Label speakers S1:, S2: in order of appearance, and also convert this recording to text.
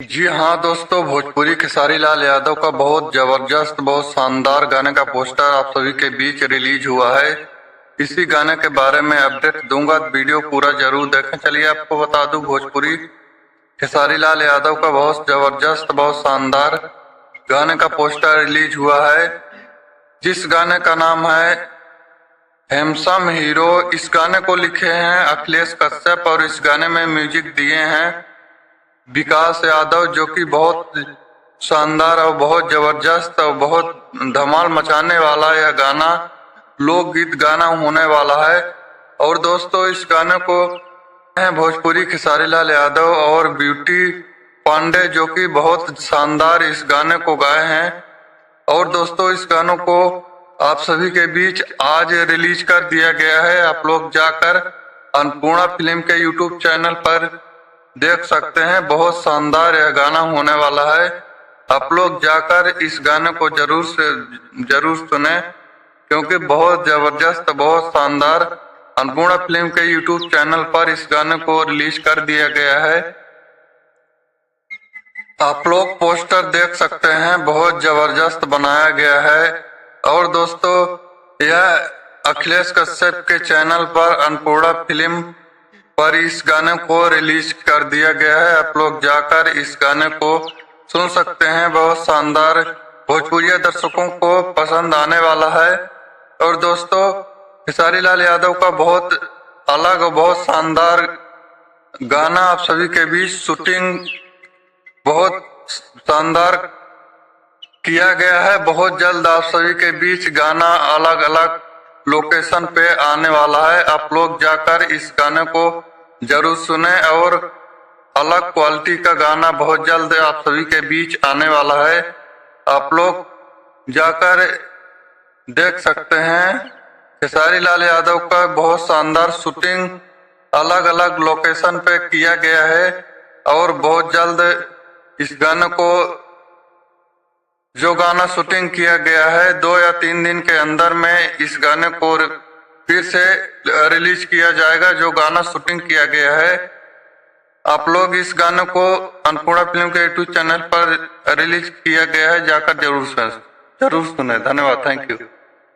S1: जी हाँ दोस्तों, भोजपुरी खेसारी लाल यादव का बहुत जबरदस्त, बहुत शानदार गाने का पोस्टर आप सभी के बीच रिलीज हुआ है। इसी गाने के बारे में अपडेट दूंगा, वीडियो पूरा जरूर देखें। चलिए आपको बता दूं, भोजपुरी खेसारी लाल यादव का बहुत जबरदस्त, बहुत शानदार गाने का पोस्टर रिलीज हुआ है, जिस गाने का नाम है हैंडसम हीरो। इस गाने को लिखे हैं अखिलेश कश्यप और इस गाने में म्यूजिक दिए हैं विकास यादव, जो कि बहुत शानदार और बहुत जबरदस्त और बहुत धमाल मचाने वाला यह गाना लोकगीत गाना होने वाला है। और दोस्तों, इस गाने को है भोजपुरी खेसारी लाल यादव और ब्यूटी पांडे, जो कि बहुत शानदार इस गाने को गाए हैं। और दोस्तों, इस गानों को आप सभी के बीच आज रिलीज कर दिया गया है। आप लोग जाकर अन्नपूर्णा फिल्म के यूट्यूब चैनल पर देख सकते हैं। बहुत शानदार यह गाना होने वाला है। आप लोग जाकर इस गाने को जरूर सुने, क्योंकि बहुत जबरदस्त, बहुत शानदार अन्नपूर्णा फिल्म के यूट्यूब चैनल पर इस गाने को रिलीज कर दिया गया है। आप लोग पोस्टर देख सकते हैं, बहुत जबरदस्त बनाया गया है। और दोस्तों, यह अखिलेश कश्यप के चैनल पर अन्नपूर्णा फिल्म पर इस गाने को रिलीज कर दिया गया है। आप लोग जाकर इस गाने को सुन सकते हैं। बहुत शानदार, भोजपुरी दर्शकों को पसंद आने वाला है। और दोस्तों, खेसारी लाल यादव का बहुत अलग और बहुत शानदार गाना आप सभी के बीच शूटिंग बहुत शानदार किया गया है। बहुत जल्द आप सभी के बीच गाना अलग अलग लोकेशन पे आने वाला है। आप लोग जाकर इस गाने को जरूर सुने। और अलग क्वालिटी का गाना बहुत जल्द आप सभी के बीच आने वाला है। आप लोग जाकर देख सकते हैं। खेसारी लाल यादव का बहुत शानदार शूटिंग अलग अलग लोकेशन पे किया गया है। और बहुत जल्द इस गाने को, जो गाना शूटिंग किया गया है, 2 या 3 दिन के अंदर में इस गाने को फिर से रिलीज किया जाएगा, जो गाना शूटिंग किया गया है। आप लोग इस गाने को अन्नपूर्णा फिल्म के यूट्यूब चैनल पर रिलीज किया गया है, जाकर जरूर सुने। धन्यवाद, थैंक यू।